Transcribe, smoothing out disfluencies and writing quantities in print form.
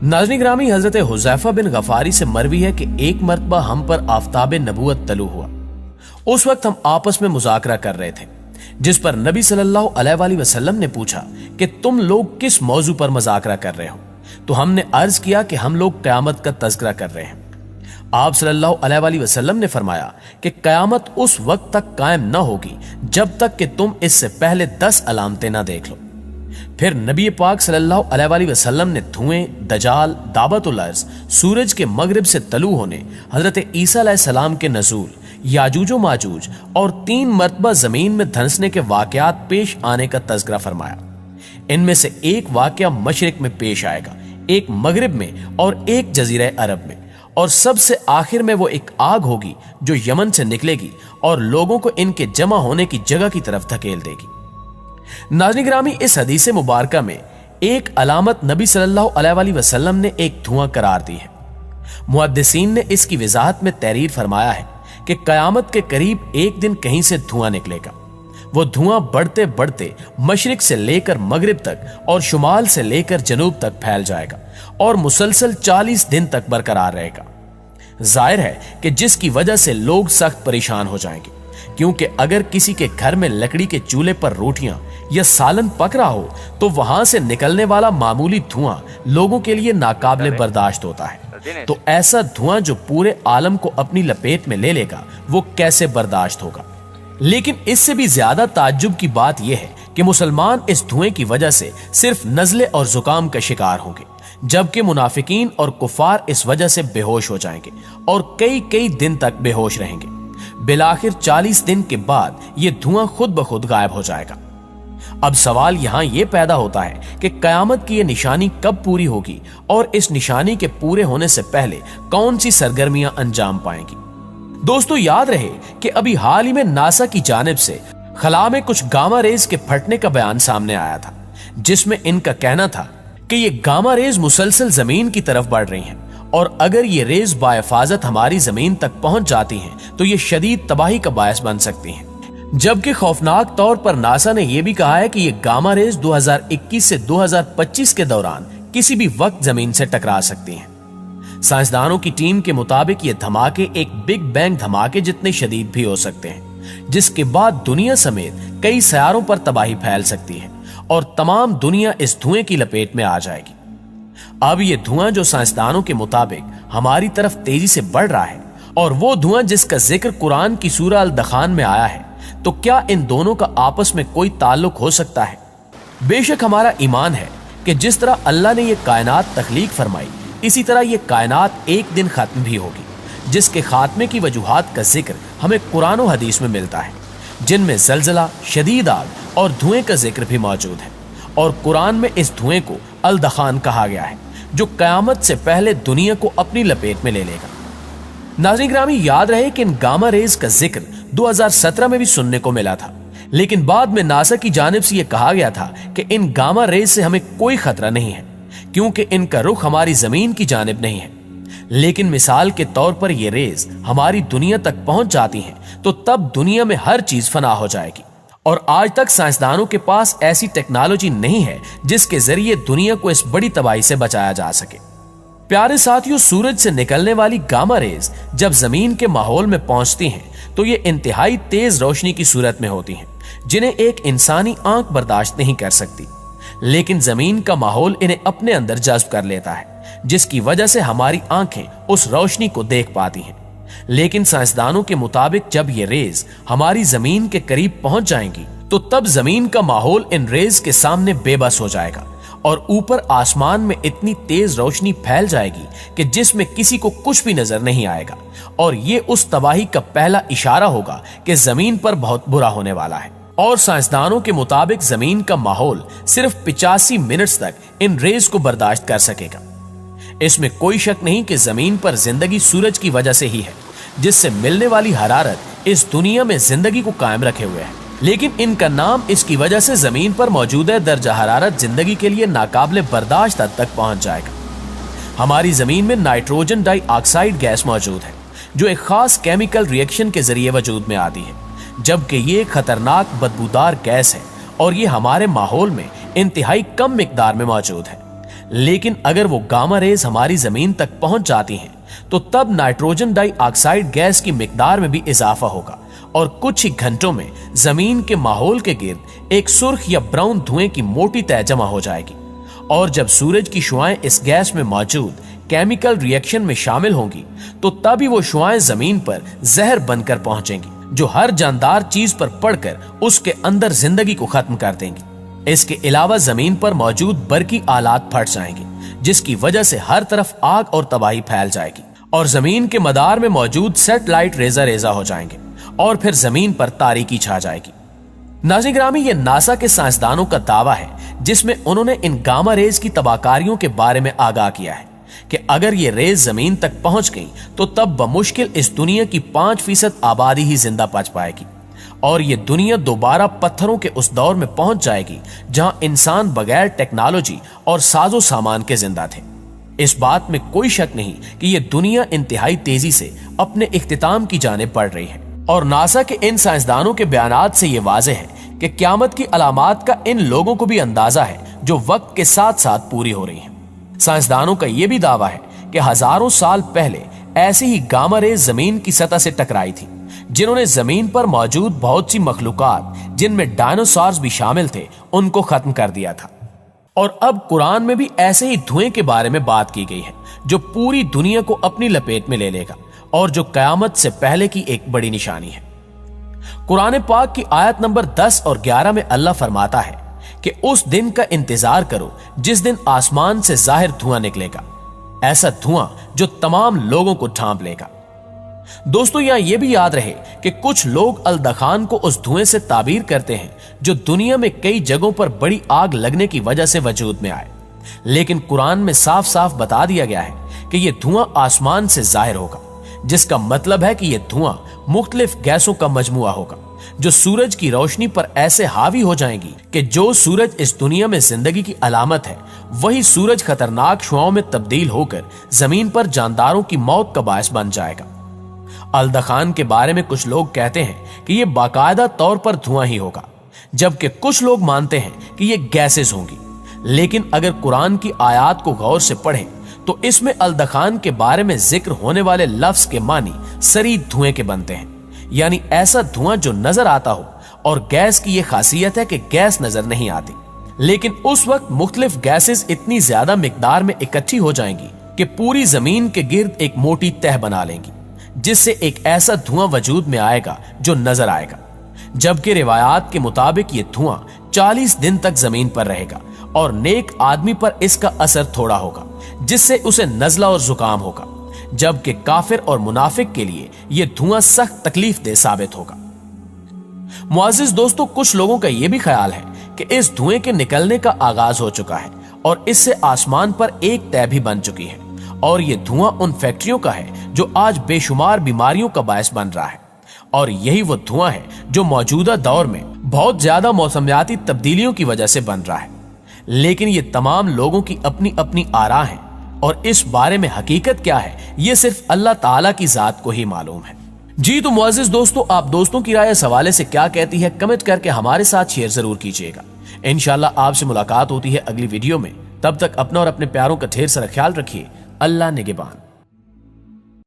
नाज़रीन ग्रामी, हजरत हुज़ैफा बिन गफारी से मरवी है कि एक मरतबा हम पर आफताब नबूवत तलू हुआ। उस वक्त हम आपस में मुज़ाकरा कर रहे थे, जिस पर नबी सल्लल्लाहु अलैहि वसल्लम ने पूछा कि तुम लोग किस मौजू पर मुज़ाकरा कर रहे हो। तो हमने अर्ज किया कि हम लोग क़यामत का तज़किरा कर रहे हैं। आप सल्लल्लाहु अलैहि वसल्लम ने फरमाया कि क़यामत उस वक्त तक कायम न होगी जब तक कि तुम इससे पहले 10 अलामतें न देख लो। फिर नबी पाक सल्लल्लाहु अलैहि वसल्लम ने धुएं, दजाल, दाबतुल अर्ज़, सूरज के मगरिब से तलू होने, हजरत ईसा अलैहिस्सलाम के नज़ूल, याजूज व माजूज और 3 मरतबा जमीन में धंसने के वाकयात पेश आने का तज़किरा फरमाया। इनमें से एक वाकया मशरिक में पेश आएगा, एक मगरिब में और एक जजीरा अरब में, और सबसे आखिर में वो एक आग होगी जो यमन से निकलेगी और लोगों को इनके जमा होने की जगह की तरफ धकेल देगी। नाज़रीन ग्रामी, इस हदीस मुबारका में एक अलामत नबी सल्लल्लाहु अलैहि वसल्लम ने एक धुआं करार दी है। मुहद्दिसीन ने इसकी वजाहत में तहरीर फरमाया है कि कयामत के करीब एक दिन कहीं से धुआं निकलेगा। वो धुआं बढ़ते बढ़ते मशरिक से लेकर मगरिब तक और शुमाल से लेकर जनूब तक फैल जाएगा और मुसलसल 40 दिन तक बरकरार रहेगा। जाहिर है कि जिसकी वजह से लोग सख्त परेशान हो जाएंगे, क्योंकि अगर किसी के घर में लकड़ी के चूल्हे पर रोटियां या सालन पक रहा हो तो वहां से निकलने वाला मामूली धुआं लोगों के लिए नाकाबिले बर्दाश्त होता है। तो ऐसा धुआं जो पूरे आलम को अपनी लपेट में ले लेगा, वो कैसे बर्दाश्त होगा। लेकिन इससे भी ज्यादा ताज्जुब की बात यह है कि मुसलमान इस धुएं की वजह से सिर्फ नज़ले और जुकाम का शिकार होंगे, जबकि मुनाफिकीन और कुफार इस वजह से बेहोश हो जाएंगे और कई कई दिन तक बेहोश रहेंगे। बिलाखिर 40 दिन के बाद यह धुआं खुद ब खुद गायब हो जाएगा। अब सवाल यहां यह पैदा होता है कि कयामत की यह निशानी कब पूरी होगी और इस निशानी के पूरे होने से पहले कौन सी सरगर्मियां अंजाम पाएंगी। दोस्तों, याद रहे कि अभी हाल ही में नासा की जानिब से खला में कुछ गामा रेज के फटने का बयान सामने आया था, जिसमें इनका कहना था कि ये गामा रेज मुसलसल जमीन की तरफ बढ़ रही हैं और अगर ये रेज बाहिफाजत हमारी जमीन तक पहुंच जाती हैं तो ये शदीद तबाही का बायस बन सकती हैं। जबकि खौफनाक तौर पर नासा ने यह भी कहा है कि ये गामा रेज 2021 से 2025 के दौरान किसी भी वक्त जमीन से टकरा सकती हैं। साइंसदानों की टीम के मुताबिक ये धमाके एक बिग बैंग धमाके जितने शदीद भी हो सकते हैं, जिसके बाद दुनिया समेत कई सयारों पर तबाही फैल सकती है और तमाम दुनिया इस धुएं की लपेट में आ जाएगी। अब ये धुआं जो साइंसदानों के मुताबिक हमारी तरफ तेजी से बढ़ रहा है और वो धुआं जिसका जिक्र कुरान की सूरह अल दखान में आया है, तो क्या इन दोनों का आपस में कोई ताल्लुक हो सकता है? बेशक हमारा ईमान है कि जिस तरह अल्लाह ने यह कायनात तख्लीक फरमाई, इसी तरह यह कायनात एक दिन खत्म भी होगी, जिसके खात्मे की वजूहात का जिक्र हमें कुरान और हदीस में मिलता है, जिनमें जलजला, शदीद आग और धुएं का जिक्र भी मौजूद है। और कुरान में इस धुएं को अल दखान कहा गया है, जो कयामत से पहले दुनिया को अपनी लपेट में ले लेगा। नाज़रीन ग्रामी, याद रहे कि इन गामा रेज का जिक्र 2017 में भी सुनने को मिला था, लेकिन बाद में नासा की जानिब से यह कहा गया था कि इन गामा रेज से हमें कोई खतरा नहीं है, क्योंकि इनका रुख हमारी जमीन की जानिब नहीं है। लेकिन मिसाल के तौर पर ये रेज हमारी दुनिया तक पहुंच जाती हैं तो तब दुनिया में हर चीज फना हो जाएगी। और आज तक साइंसदानों के पास ऐसी टेक्नोलॉजी नहीं है जिसके जरिए दुनिया को इस बड़ी तबाही से बचाया जा सके। प्यारे साथियों, सूरज से निकलने वाली गामा रेज जब जमीन के माहौल में पहुंचती हैं तो ये इंतहाई तेज रोशनी की सूरत में होती हैं, जिन्हें एक इंसानी आंख बर्दाश्त नहीं कर सकती। लेकिन जमीन का माहौल इन्हें अपने अंदर जज्ब कर लेता है, जिसकी वजह से हमारी आंखें उस रोशनी को देख पाती हैं। लेकिन साइंसदानों के मुताबिक जब ये रेज हमारी जमीन के करीब पहुंच जाएंगी तो तब जमीन का माहौल इन रेज के सामने बेबस हो जाएगा और ऊपर आसमान में इतनी तेज रोशनी फैल जाएगी कि जिसमें किसी को कुछ भी नजर नहीं आएगा। और ये उस तबाही का पहला इशारा होगा कि जमीन पर बहुत बुरा होने वाला है। और साइंसदानों के मुताबिक जमीन का माहौल सिर्फ 85 मिनट्स तक इन रेज को बर्दाश्त कर सकेगा। इसमें कोई शक नहीं कि जमीन पर जिंदगी सूरज की वजह से ही है, जिससे मिलने वाली हरारत इस दुनिया में जिंदगी को कायम रखे हुए है। लेकिन इनका नाम इसकी वजह से जमीन पर मौजूद दर्जा हरारत जिंदगी के लिए नाकाबिले बर्दाश्त हद तक पहुंच जाएगा। हमारी जमीन में नाइट्रोजन डाइऑक्साइड गैस मौजूद है, जो एक खास केमिकल रिएक्शन के जरिए वजूद में आती है, जबकि ये खतरनाक बदबूदार गैस है और ये हमारे माहौल में इंतहाई कम मिकदार में मौजूद है। लेकिन अगर वो गामा रेज हमारी जमीन तक पहुंच जाती हैं तो तब नाइट्रोजन डाई ऑक्साइड गैस की मिकदार में भी इजाफा होगा और कुछ ही घंटों में जमीन के माहौल के गिर्द एक सुर्ख या ब्राउन धुएं की मोटी तह जमा हो जाएगी। और जब सूरज की शुआएं इस गैस में मौजूद केमिकल रिएक्शन में शामिल होंगी तो तभी वो शुआएं जमीन पर जहर बनकर पहुंचेंगी, जो हर जानदार चीज पर पड़कर उसके अंदर जिंदगी को खत्म कर देंगी। इसके अलावा जमीन पर मौजूद बरकी आलात फट जाएंगे, जिसकी वजह से हर तरफ आग और तबाही फैल जाएगी और जमीन के मदार में मौजूद सैटेलाइट रेजा रेजा हो जाएंगे और फिर जमीन पर तारीकी छा जाएगी। नाज़रीन गिरामी, ये नासा के साइंसदानों का दावा है जिसमें उन्होंने इन गामा रेज की तबाहकारियों के बारे में आगाह किया है कि अगर ये रेज जमीन तक पहुंच गई तो तब बमुश्किल इस दुनिया की 5% आबादी ही जिंदा बच पाएगी और ये दुनिया दोबारा पत्थरों के उस दौर में पहुंच जाएगी जहां इंसान बगैर टेक्नोलॉजी और साजो सामान के जिंदा थे। इस बात में कोई शक नहीं कि ये दुनिया इंतहाई तेजी से अपने इख्तिताम की जानिब बढ़ रही है और नासा के इन साइंसदानों के बयानात से ये वाज़ेह है कि क़यामत की अलामात का इन लोगों को भी अंदाजा है जो वक्त के साथ साथ पूरी हो रही हैं। साइंसदानों का यह भी दावा है कि हजारों साल पहले ऐसी ही गामा रेज जमीन की सतह से टकराई थी, जिन्होंने जमीन पर मौजूद बहुत सी मखलूकात, जिनमें डायनासोर्स भी शामिल थे, उनको खत्म कर दिया था। और अब कुरान में भी ऐसे ही धुएं के बारे में बात की गई है जो पूरी दुनिया को अपनी लपेट में ले लेगा और जो कयामत से पहले की एक बड़ी निशानी है। कुरान पाक की आयत नंबर 10 और 11 में अल्लाह फरमाता है कि उस दिन का इंतजार करो जिस दिन आसमान से जाहिर धुआं निकलेगा, ऐसा धुआं जो तमाम लोगों को ढांप लेगा। दोस्तों, यहां यह भी याद रहे कि कुछ लोग अल-दखान को उस धुएं से ताबीर करते हैं जो दुनिया में कई जगहों पर बड़ी आग लगने की वजह से वजूद में आए, लेकिन कुरान में साफ साफ बता दिया गया है कि यह धुआं आसमान से जाहिर होगा, जिसका मतलब है कि यह धुआं मुख्तलिफ गैसों का मजमुआ होगा जो सूरज की रोशनी पर ऐसे हावी हो जाएंगी कि जो सूरज इस दुनिया में जिंदगी की अलामत है, वही सूरज खतरनाक शुआओं में तब्दील होकर जमीन पर जानदारों की मौत का बायस बन जाएगा। अल-दखान के बारे में कुछ लोग कहते हैं कि यह बाकायदा तौर पर धुआं ही होगा, जबकि कुछ लोग मानते हैं कि यह गैसेस होंगी। लेकिन अगर कुरान की आयात को गौर से पढ़ें तो इसमें अल-दखान के बारे में जिक्र होने वाले लफ्ज के मानी सरीद धुएं के बनते हैं, यानी ऐसा धुआं जो नजर आता हो। और गैस की यह खासियत है कि गैस नजर नहीं आती, लेकिन उस वक्त मुख्तलिफ गैसेस इतनी ज्यादा मिकदार में इकट्ठी हो जाएंगी कि पूरी जमीन के गिर्द एक मोटी तह बना लेंगी, जिससे एक ऐसा धुआं वजूद में आएगा जो नजर आएगा। जबकि रिवायात के मुताबिक ये धुआं 40 दिन तक जमीन पर रहेगा और नेक आदमी पर इसका असर थोड़ा होगा, जिससे उसे नजला और जुकाम होगा, जबकि काफिर और मुनाफिक के लिए यह धुआं सख्त तकलीफ दे साबित होगा। मुअज़्ज़िज़ दोस्तों, कुछ लोगों का यह भी ख्याल है कि इस धुएं के निकलने का आगाज हो चुका है और इससे आसमान पर एक तह भी बन चुकी है और यह धुआं उन फैक्ट्रियों का है जो आज बेशुमार बीमारियों का बायस बन रहा है। और यही वो धुआं है जो मौजूदा दौर में बहुत ज्यादा मौसमियाती तब्दीलियों की वजह से बन रहा है। लेकिन ये तमाम लोगों की अपनी अपनी आरा है और इस बारे में हकीकत क्या है ये सिर्फ अल्लाह ताला की जात को ही मालूम है। जी तो मुअज़्ज़िज़ दोस्तों, आप दोस्तों की राय इस हवाले से क्या कहती है कमेंट करके हमारे साथ शेयर जरूर कीजिएगा। इंशाल्लाह आपसे मुलाकात होती है अगली वीडियो में। तब तक अपना और अपने प्यारों का ढेर सारा ख्याल रखिए। अल्लाह निगहबान।